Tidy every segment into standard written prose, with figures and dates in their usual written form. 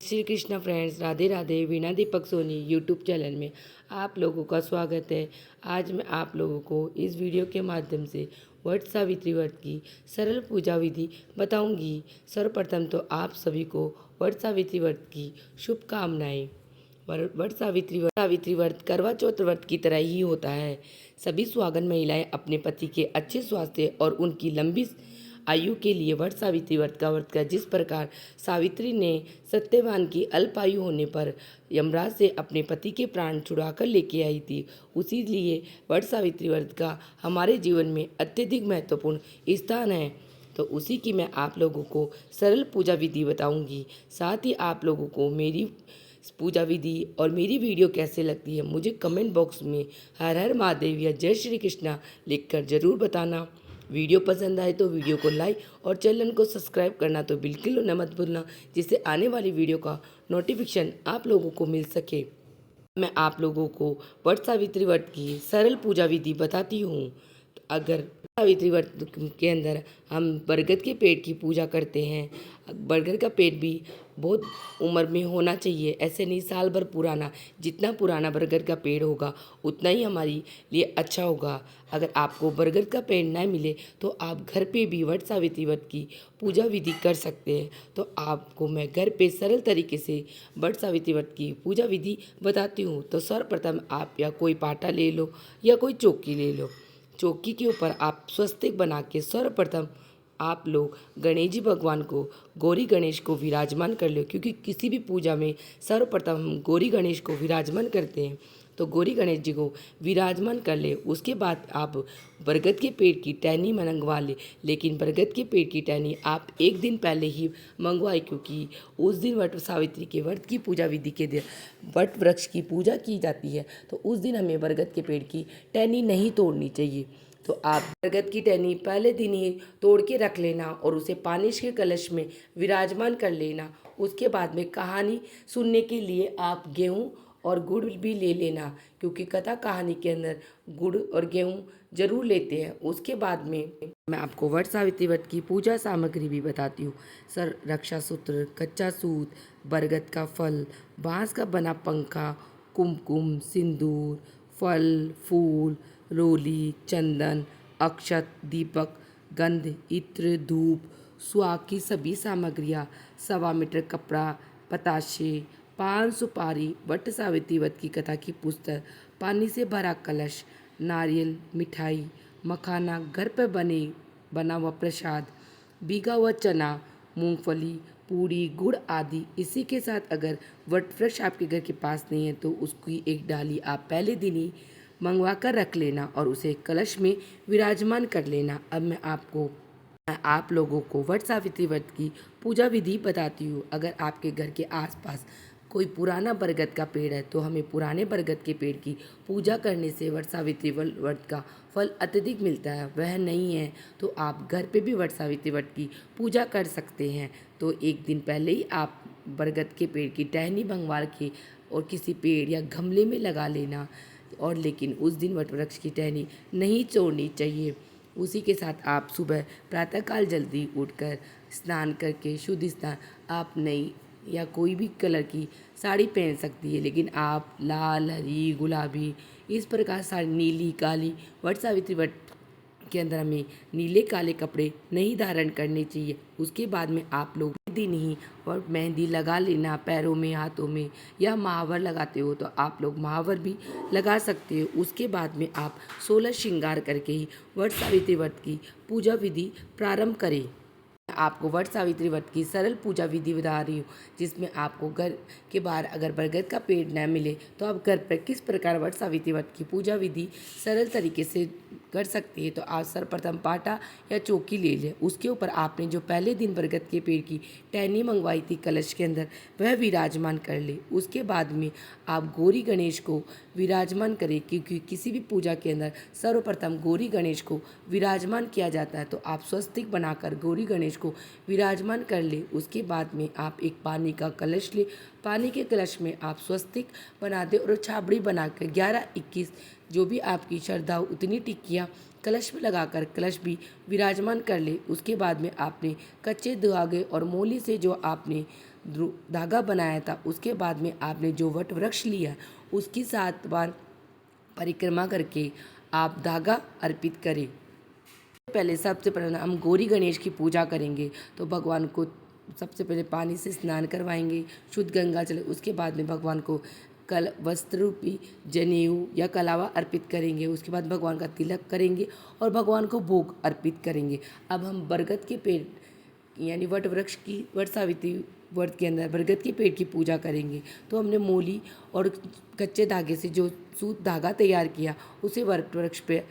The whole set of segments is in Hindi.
श्री कृष्णा फ्रेंड्स, राधे राधे। वीणा दीपक सोनी यूट्यूब चैनल में आप लोगों का स्वागत है। आज मैं आप लोगों को इस वीडियो के माध्यम से वट सावित्री व्रत की सरल पूजा विधि बताऊंगी। सर्वप्रथम तो आप सभी को वट सावित्री व्रत की शुभकामनाएं। वट सावित्री व्रत करवा चौथ व्रत की तरह ही होता है। सभी सुहागन महिलाएं अपने पति के अच्छे स्वास्थ्य और उनकी लंबी आयु के लिए वट सावित्री व्रत का व्रत कर, जिस प्रकार सावित्री ने सत्यवान की अल्प आयु होने पर यमराज से अपने पति के प्राण छुड़ाकर लेके आई थी, उसी लिए वट सावित्री व्रत का हमारे जीवन में अत्यधिक महत्वपूर्ण स्थान है। तो उसी की मैं आप लोगों को सरल पूजा विधि बताऊंगी। साथ ही आप लोगों को मेरी पूजा विधि और मेरी वीडियो कैसे लगती है मुझे कमेंट बॉक्स में हर हर महादेव या जय श्री कृष्णा लिखकर ज़रूर बताना। वीडियो पसंद आए तो वीडियो को लाइक और चैनल को सब्सक्राइब करना तो बिल्कुल न मत भूलना, जिससे आने वाली वीडियो का नोटिफिकेशन आप लोगों को मिल सके। मैं आप लोगों को वट सावित्री व्रत की सरल पूजा विधि बताती हूँ। तो अगर सावित्री व्रत के अंदर हम बरगद के पेड़ की पूजा करते हैं, बरगद का पेड़ भी बहुत उम्र में होना चाहिए, ऐसे नहीं साल भर पुराना। जितना पुराना बरगद का पेड़ होगा उतना ही हमारे लिए अच्छा होगा। अगर आपको बरगद का पेड़ ना मिले तो आप घर पे भी वट सावित्री व्रत की पूजा विधि कर सकते हैं। तो आपको मैं घर पे सरल तरीके से वट सावित्री व्रत की पूजा विधि बताती हूँ। तो सर्वप्रथम आप या कोई पाटा ले लो या कोई चौकी ले लो। चौकी के ऊपर आप स्वस्तिक बना के सर्वप्रथम आप लोग गणेश जी भगवान को, गौरी गणेश को विराजमान कर लो, क्योंकि किसी भी पूजा में सर्वप्रथम हम गौरी गणेश को विराजमान करते हैं। तो गौरी गणेश जी को विराजमान कर ले। उसके बाद आप बरगद के पेड़ की टहनी मंगवा ले, लेकिन बरगद के पेड़ की टहनी आप एक दिन पहले ही मंगवाए, क्योंकि उस दिन वट सावित्री के व्रत की पूजा विधि के दिन वट वृक्ष की पूजा की जाती है। तो उस दिन हमें बरगद के पेड़ की टहनी नहीं तोड़नी चाहिए। तो आप बरगद की टहनी पहले दिन ही तोड़ के रख लेना और उसे पानी के कलश में विराजमान कर लेना। उसके बाद में कहानी सुनने के लिए आप गेहूँ और गुड़ भी ले लेना, क्योंकि कथा कहानी के अंदर गुड़ और गेहूँ जरूर लेते हैं। उसके बाद में मैं आपको वट सावित्री व्रत की पूजा सामग्री भी बताती हूँ। सर रक्षा सूत्र, कच्चा सूत, बरगद का फल, बांस का बना पंखा, कुमकुम, सिंदूर, फल फूल, रोली, चंदन, अक्षत, दीपक, गंध, इत्र, धूप, सुहाग की सभी सामग्रियाँ, 1.25 मीटर कपड़ा, पताशे, पान सुपारी, वट सावित्री व्रत की कथा की पुस्तक, पानी से भरा कलश, नारियल, मिठाई, मखाना, घर पर बना हुआ प्रसाद, भीगा हुआ चना, मूंगफली, पूरी, गुड़ आदि। इसी के साथ अगर वट वृक्ष आपके घर के पास नहीं है तो उसकी एक डाली आप पहले दिन ही मंगवा कर रख लेना और उसे कलश में विराजमान कर लेना। अब मैं आप लोगों को वट सावित्री व्रत की पूजा विधि बताती हूँ। अगर आपके घर के आसपास कोई पुराना बरगद का पेड़ है तो हमें पुराने बरगद के पेड़ की पूजा करने से वट सावित्री व्रत का फल अत्यधिक मिलता है। वह नहीं है तो आप घर पे भी वट सावित्री व्रत की पूजा कर सकते हैं। तो एक दिन पहले ही आप बरगद के पेड़ की टहनी मंगवा के और किसी पेड़ या गमले में लगा लेना। और लेकिन उस दिन वट वृक्ष की टहनी नहीं छोड़नी चाहिए। उसी के साथ आप सुबह प्रातःकाल जल्दी उठकर स्नान करके शुद्ध स्नान, आप नई या कोई भी कलर की साड़ी पहन सकती है, लेकिन आप लाल, हरी, गुलाबी, इस प्रकार साड़ी, नीली, काली, वट सावित्री व्रत के अंदर हमें नीले काले कपड़े नहीं धारण करने चाहिए। उसके बाद में आप लोग दिन ही और मेहंदी लगा लेना पैरों में, हाथों में, या महावर लगाते हो तो आप लोग महावर भी लगा सकते हो। उसके बाद में आप 16 श्रृंगार करके ही वट सावित्री व्रत की पूजा विधि प्रारंभ करें। आपको वट सावित्री व्रत की सरल पूजा विधि बता रही हूँ, जिसमें आपको घर के बाहर अगर बरगद का पेड़ न मिले तो आप घर पर किस प्रकार वट सावित्री व्रत की पूजा विधि सरल तरीके से कर सकती है। तो आप सर्वप्रथम पाटा या चौकी ले लें। उसके ऊपर आपने जो पहले दिन बरगद के पेड़ की टहनी मंगवाई थी कलश के अंदर, वह विराजमान कर ले। उसके बाद में आप गौरी गणेश को विराजमान करें, क्योंकि किसी भी पूजा के अंदर सर्वप्रथम गौरी गणेश को विराजमान किया जाता है। तो आप स्वस्तिक बनाकर गौरी गणेश को विराजमान कर ले। उसके बाद में आप एक पानी का कलश ले। पानी के कलश में आप स्वस्तिक बना दे और छाबड़ी बनाकर 11-21 जो भी आपकी श्रद्धा हो उतनी टिक्कियाँ कलश में लगाकर कलश भी विराजमान कर ले। उसके बाद में आपने कच्चे धागे और मोली से जो आपने धागा बनाया था, उसके बाद में आपने जो वट वृक्ष लिया उसकी 7 बार परिक्रमा करके आप धागा अर्पित करें। पहले सबसे पहले हम गौरी गणेश की पूजा करेंगे, तो भगवान को सबसे पहले पानी से स्नान करवाएंगे, शुद्ध गंगा जल। उसके बाद में भगवान को वस्त्र रूपी जनेऊ या कलावा अर्पित करेंगे। उसके बाद भगवान का तिलक करेंगे और भगवान को भोग अर्पित करेंगे। अब हम बरगद के पेड़ यानी वट वृक्ष की वट सावित्री व्रत के अंदर बरगद के पेड़ की पूजा करेंगे। तो हमने मूली और कच्चे धागे से जो सूत धागा तैयार किया उसे वट वृक्ष पे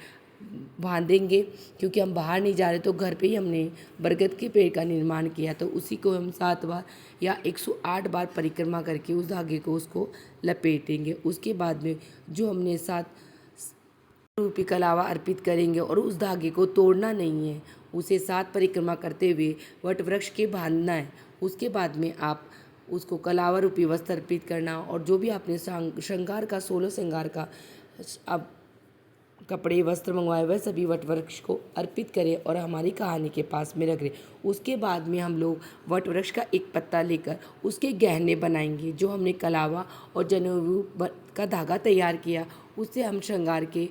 बांधेंगे, क्योंकि हम बाहर नहीं जा रहे, तो घर पे ही हमने बरगद के पेड़ का निर्माण किया। तो उसी को हम 7 बार या 108 बार परिक्रमा करके उस धागे को उसको लपेटेंगे। उसके बाद में जो हमने 7 रूपी कलावा अर्पित करेंगे और उस धागे को तोड़ना नहीं है, उसे 7 परिक्रमा करते हुए वट वृक्ष के बांधना है। उसके बाद में आप उसको कलावा रूपी वस्त्र अर्पित करना और जो भी आपने श्रृंगार का 16 श्रृंगार का अब कपड़े वस्त्र मंगवाए वह सभी वट वृक्ष को अर्पित करें और हमारी कहानी के पास में रख दें। उसके बाद में हम लोग वट वृक्ष का एक पत्ता लेकर उसके गहने बनाएंगे। जो हमने कलावा और जनेऊ का धागा तैयार किया उससे हम श्रृंगार के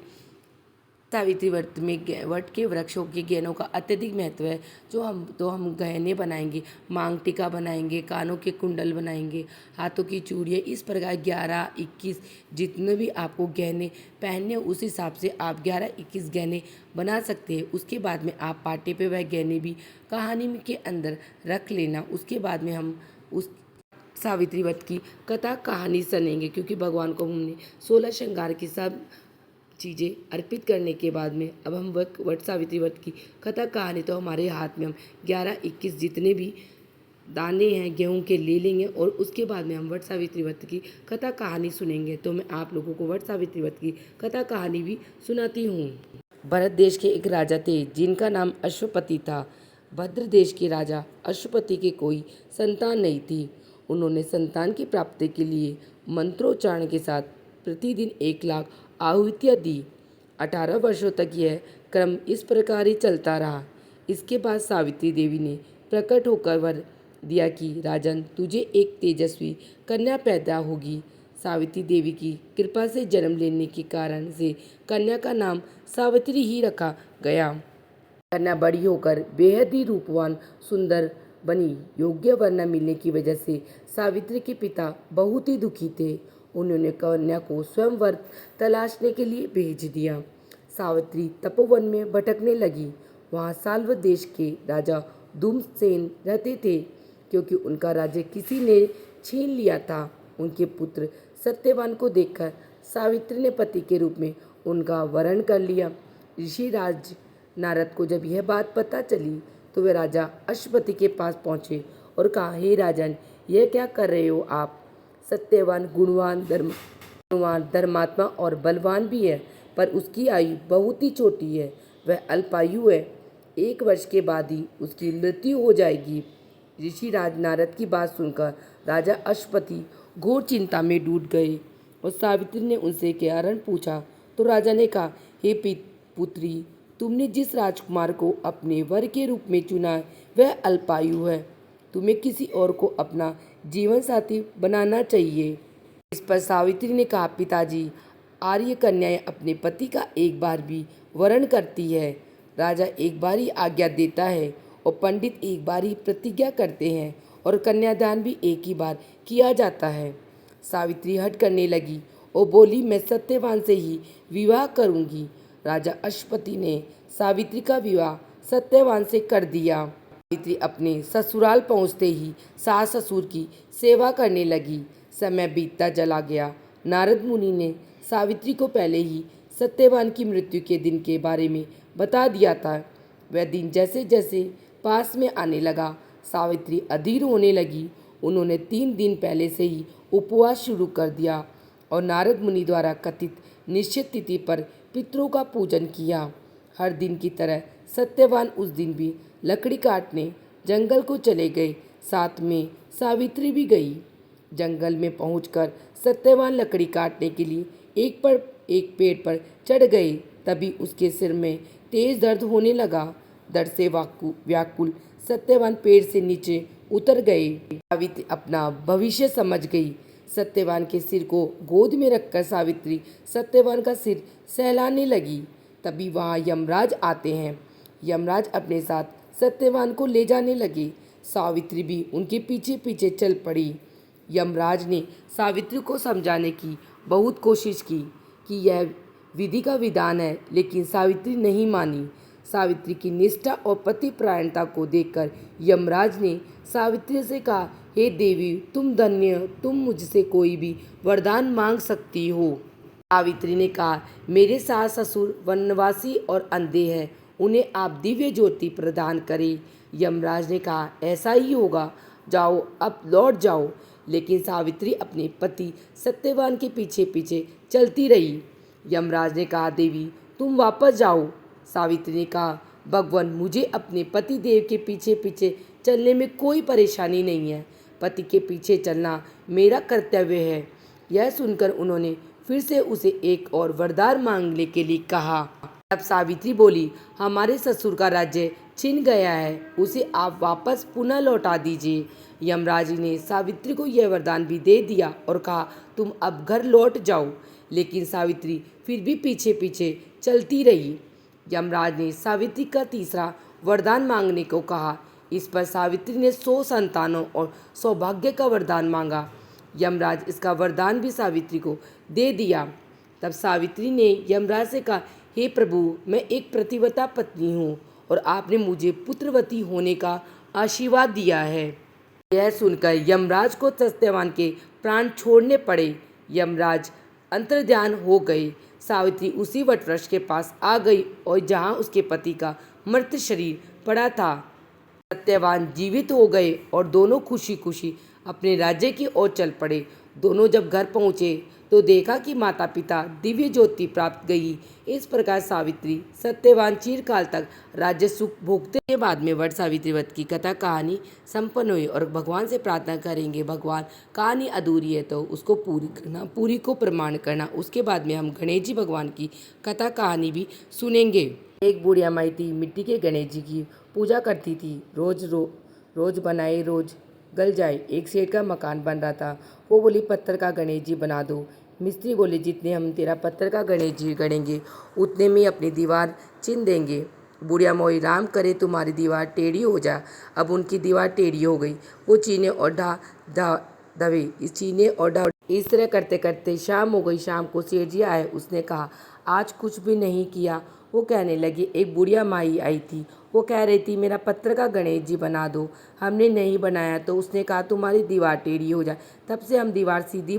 सावित्री व्रत में वट के वृक्षों के गहनों का अत्यधिक महत्व है। जो हम गहने बनाएंगे, मांग टीका बनाएंगे, कानों के कुंडल बनाएंगे, हाथों की चूड़ियाँ, इस प्रकार 11-21 जितने भी आपको गहने पहनने उस हिसाब से आप 11-21 गहने बना सकते हैं। उसके बाद में आप पाटे पे वह गहने भी कहानी के अंदर रख लेना। उसके बाद में हम उस सावित्री व्रत की कथा कहानी सुनेंगे, क्योंकि भगवान को हमने 16 श्रृंगार की सब चीज़ें अर्पित करने के बाद में अब हम वट सावित्री व्रत की कथा कहानी तो हमारे हाथ में हम 11-21 जितने भी दाने हैं गेहूं के ले लेंगे और उसके बाद में हम वट सावित्री व्रत की कथा कहानी सुनेंगे। तो मैं आप लोगों को वट सावित्री व्रत की कथा कहानी भी सुनाती हूँ। भरत देश के एक राजा थे जिनका नाम अश्वपति था। भद्र देश के राजा अश्वपति के कोई संतान नहीं थी। उन्होंने संतान की प्राप्ति के लिए मंत्रोच्चारण के साथ प्रतिदिन 1 लाख आहुतियाँ दी। 18 वर्षों तक यह क्रम इस प्रकार ही चलता रहा। इसके बाद सावित्री देवी ने प्रकट होकर वर दिया कि राजन, तुझे एक तेजस्वी कन्या पैदा होगी। सावित्री देवी की कृपा से जन्म लेने के कारण से कन्या का नाम सावित्री ही रखा गया। कन्या बड़ी होकर बेहद ही रूपवान सुंदर बनी। योग्य वर न मिलने की वजह से सावित्री के पिता बहुत ही दुखी थे। उन्होंने कन्या को स्वयं वर तलाशने के लिए भेज दिया। सावित्री तपोवन में भटकने लगी। वहाँ साल्व देश के राजा धूमसेन रहते थे। क्योंकि उनका राज्य किसी ने छीन लिया था, उनके पुत्र सत्यवान को देखकर सावित्री ने पति के रूप में उनका वरण कर लिया। ऋषि राज नारद को जब यह बात पता चली तो वे राजा अश्वपति के पास पहुँचे और कहा, हे राजन, यह क्या कर रहे हो आप? सत्यवान गुणवान धर्मात्मा और बलवान भी है, पर उसकी आयु बहुत ही छोटी है। वह अल्पायु है। 1 वर्ष के बाद ही उसकी मृत्यु हो जाएगी। ऋषि राज नारद की बात सुनकर राजा अश्वपति घोर चिंता में डूब गए और सावित्री ने उनसे कारण पूछा तो राजा ने कहा, हे पुत्री, तुमने जिस राजकुमार को अपने वर के रूप में चुना है वह अल्पायु है। तुम्हें किसी और को अपना जीवन साथी बनाना चाहिए। इस पर सावित्री ने कहा, पिताजी, आर्य कन्याएं अपने पति का एक बार भी वरण करती है। राजा एक बार ही आज्ञा देता है और पंडित एक बार ही प्रतिज्ञा करते हैं और कन्यादान भी एक ही बार किया जाता है। सावित्री हट करने लगी और बोली, मैं सत्यवान से ही विवाह करूंगी। राजा अश्वपति ने सावित्री का विवाह सत्यवान से कर दिया। सावित्री अपने ससुराल पहुंचते ही सास ससुर की सेवा करने लगी। समय बीतता चला गया। नारद मुनि ने सावित्री को पहले ही सत्यवान की मृत्यु के दिन के बारे में बता दिया था। वह दिन जैसे जैसे पास में आने लगा, सावित्री अधीर होने लगी। उन्होंने 3 दिन पहले से ही उपवास शुरू कर दिया और नारद मुनि द्वारा कथित निश्चित तिथि पर पितरों का पूजन किया। हर दिन की तरह सत्यवान उस दिन भी लकड़ी काटने जंगल को चले गए। साथ में सावित्री भी गई। जंगल में पहुंचकर सत्यवान लकड़ी काटने के लिए एक पेड़ पर चढ़ गए। तभी उसके सिर में तेज दर्द होने लगा। दर्द से व्याकुल सत्यवान पेड़ से नीचे उतर गए। सावित्री अपना भविष्य समझ गई। सत्यवान के सिर को गोद में रखकर सावित्री सत्यवान का सिर सहलाने लगी। तभी वहाँ यमराज आते हैं। यमराज अपने साथ सत्यवान को ले जाने लगे। सावित्री भी उनके पीछे पीछे चल पड़ी। यमराज ने सावित्री को समझाने की बहुत कोशिश की कि यह विधि का विधान है, लेकिन सावित्री नहीं मानी। सावित्री की निष्ठा और पतिपरायणता को देखकर यमराज ने सावित्री से कहा, हे देवी, तुम धन्य, तुम मुझसे कोई भी वरदान मांग सकती हो। सावित्री ने कहा, मेरे सास ससुर वनवासी और अंधे हैं, उन्हें आप दिव्य ज्योति प्रदान करें। यमराज ने कहा, ऐसा ही होगा, जाओ, अब लौट जाओ। लेकिन सावित्री अपने पति सत्यवान के पीछे पीछे चलती रही। यमराज ने कहा, देवी, तुम वापस जाओ। सावित्री ने कहा, भगवान, मुझे अपने पति देव के पीछे पीछे चलने में कोई परेशानी नहीं है। पति के पीछे चलना मेरा कर्तव्य है। यह सुनकर उन्होंने फिर से उसे एक और वरदान मांगने के लिए कहा। तब सावित्री बोली, हमारे ससुर का राज्य छिन गया है, उसे आप वापस पुनः लौटा दीजिए। यमराज ने सावित्री को यह वरदान भी दे दिया और कहा, तुम अब घर लौट जाओ। लेकिन सावित्री फिर भी पीछे पीछे चलती रही। यमराज ने सावित्री का तीसरा वरदान मांगने को कहा। इस पर सावित्री ने 100 संतानों और सौभाग्य का वरदान मांगा। यमराज इसका वरदान भी सावित्री को दे दिया। तब सावित्री ने यमराज से कहा, हे प्रभु, मैं एक प्रतिव्रता पत्नी हूँ और आपने मुझे पुत्रवती होने का आशीर्वाद दिया है। यह सुनकर यमराज को सत्यवान के प्राण छोड़ने पड़े। यमराज अंतर्ध्यान हो गए। सावित्री उसी वटवृक्ष के पास आ गई और जहाँ उसके पति का मृत शरीर पड़ा था। सत्यवान जीवित हो गए और दोनों खुशी खुशी अपने राज्य की ओर चल पड़े। दोनों जब घर पहुँचे तो देखा कि माता पिता दिव्य ज्योति प्राप्त गई। इस प्रकार सावित्री सत्यवान चिरकाल तक राज्य सुख भोगते के बाद में वट सावित्री व्रत की कथा कहानी संपन्न हुई। और भगवान से प्रार्थना करेंगे, भगवान, कहानी अधूरी है तो उसको पूरी करना, पूरी को प्रमाण करना। उसके बाद में हम गणेश जी भगवान की कथा कहानी भी सुनेंगे। एक बुढ़िया माई थी, मिट्टी के गणेश जी की पूजा करती थी। रोज बनाए रोज गल जाए। एक सेठ का मकान बन रहा था। वो बोली, पत्थर का गणेश जी बना दो। मिस्त्री बोले, जितने हम तेरा पत्थर का गणेश जी गढ़ेंगे उतने में अपनी दीवार चिन देंगे। बुढ़िया मोई, राम करे तुम्हारी दीवार टेढ़ी हो जाए। अब उनकी दीवार टेढ़ी हो गई। वो चीने और दबे, इस चीने और ढा इस तरह करते करते शाम हो गई। शाम को सेठ जी आए। उसने कहा, आज कुछ भी नहीं किया। वो कहने लगी, एक बुढ़िया माई आई थी, वो कह रही थी मेरा पत्थर का गणेश जी बना दो। हमने नहीं बनाया तो उसने कहा तुम्हारी दीवार टेढ़ी हो जाए। तब से हम दीवार सीधी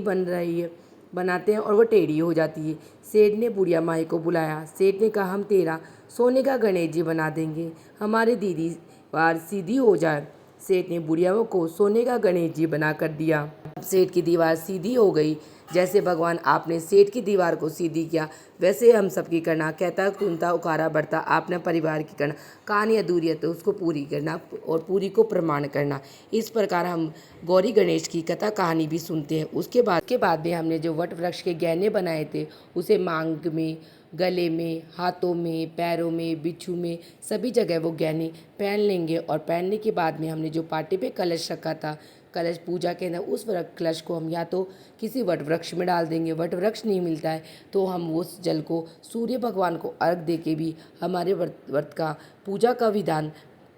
बनाते हैं और वो टेढ़ी हो जाती है। सेठ ने बुढ़िया माई को बुलाया। सेठ ने कहा, हम तेरा सोने का गणेश जी बना देंगे, हमारी दीवार सीधी हो जाए। सेठ ने बुढ़िया को सोने का गणेश जी बना कर दिया। सेठ की दीवार सीधी हो गई। जैसे भगवान आपने सेठ की दीवार को सीधी किया, वैसे हम सबकी करना। कहता सुनता उखाड़ा बढ़ता, आपने परिवार की करना। कहानी अधूरी है तो उसको पूरी करना और पूरी को प्रमाण करना। इस प्रकार हम गौरी गणेश की कथा कहानी भी सुनते हैं। उसके बाद में हमने जो वट वृक्ष के गहने बनाए थे, उसे मांग में, गले में, हाथों में, पैरों में, बिच्छू में, सभी जगह वो गहने पहन लेंगे। और पहनने के बाद में हमने जो पाटे पे कलश रखा था, कलश पूजा के अंदर, उस कलश को हम या तो किसी वट वृक्ष में डाल देंगे। वट वृक्ष नहीं मिलता है तो हम उस जल को सूर्य भगवान को अर्घ दे के भी हमारे व्रत का पूजा का विधान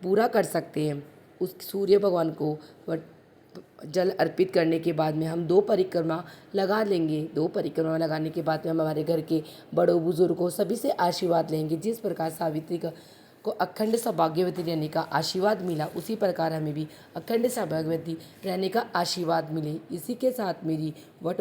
पूरा कर सकते हैं। उस सूर्य भगवान को जल अर्पित करने के बाद में हम 2 परिक्रमा लगा लेंगे। 2 परिक्रमा लगाने के बाद में हम हमारे घर के बड़ों बुजुर्गों सभी से आशीर्वाद लेंगे। जिस प्रकार सावित्री को अखंड सौभाग्यवती रहने का आशीर्वाद मिला, उसी प्रकार हमें भी अखंड सौभाग्यवती रहने का आशीर्वाद मिले। इसी के साथ मेरी वट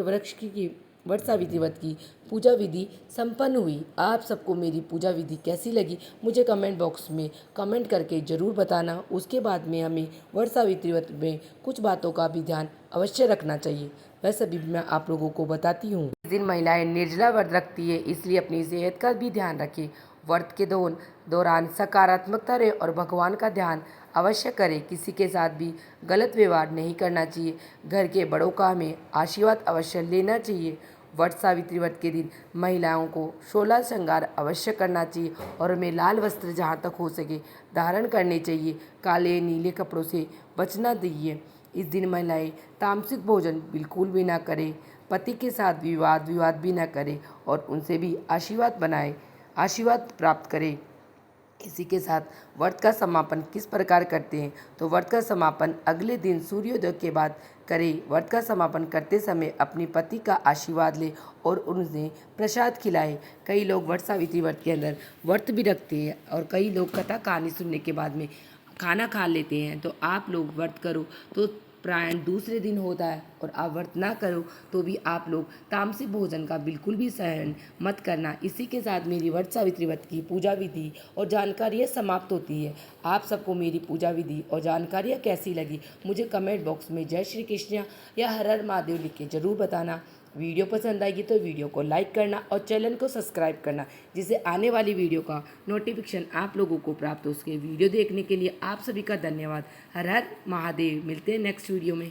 सावित्री व्रत की पूजा विधि संपन्न हुई। आप सबको मेरी पूजा विधि कैसी लगी मुझे कमेंट बॉक्स में कमेंट करके ज़रूर बताना। उसके बाद में हमें वट सावित्री व्रत में कुछ बातों का भी ध्यान अवश्य रखना चाहिए, वह सभी मैं आप लोगों को बताती हूँ। इस दिन महिलाएं निर्जला व्रत रखती है, इसलिए अपनी सेहत का भी ध्यान रखें। व्रत के दौरान सकारात्मकता रहे और भगवान का ध्यान अवश्य करें। किसी के साथ भी गलत व्यवहार नहीं करना चाहिए। घर के बड़ों का हमें आशीर्वाद अवश्य लेना चाहिए। वट सावित्री व्रत के दिन महिलाओं को 16 श्रृंगार अवश्य करना चाहिए और हमें लाल वस्त्र जहाँ तक हो सके धारण करने चाहिए। काले नीले कपड़ों से बचना चाहिए। इस दिन महिलाएं तामसिक भोजन बिल्कुल भी ना करें, पति के साथ विवाद भी ना करें और उनसे भी आशीर्वाद प्राप्त करें। इसी के साथ व्रत का समापन किस प्रकार करते हैं, तो व्रत का समापन अगले दिन सूर्योदय के बाद करें। व्रत का समापन करते समय अपने पति का आशीर्वाद लें और उन्हें प्रसाद खिलाएं। कई लोग वट सावित्री व्रत के अंदर व्रत भी रखते हैं और कई लोग कथा कहानी सुनने के बाद में खाना खा लेते हैं। तो आप लोग व्रत करो तो प्रायण दूसरे दिन होता है और आप व्रत ना करो तो भी आप लोग तामसिक भोजन का बिल्कुल भी सहन मत करना। इसी के साथ मेरी वट सावित्री व्रत की पूजा विधि और जानकारियाँ समाप्त होती है। आप सबको मेरी पूजा विधि और जानकारियाँ कैसी लगी मुझे कमेंट बॉक्स में जय श्री कृष्ण या हर हर महादेव लिख के ज़रूर बताना। वीडियो पसंद आएगी तो वीडियो को लाइक करना और चैनल को सब्सक्राइब करना, जिससे आने वाली वीडियो का नोटिफिकेशन आप लोगों को प्राप्त हो सके। वीडियो देखने के लिए आप सभी का धन्यवाद। हर हर महादेव। मिलते हैं नेक्स्ट वीडियो में।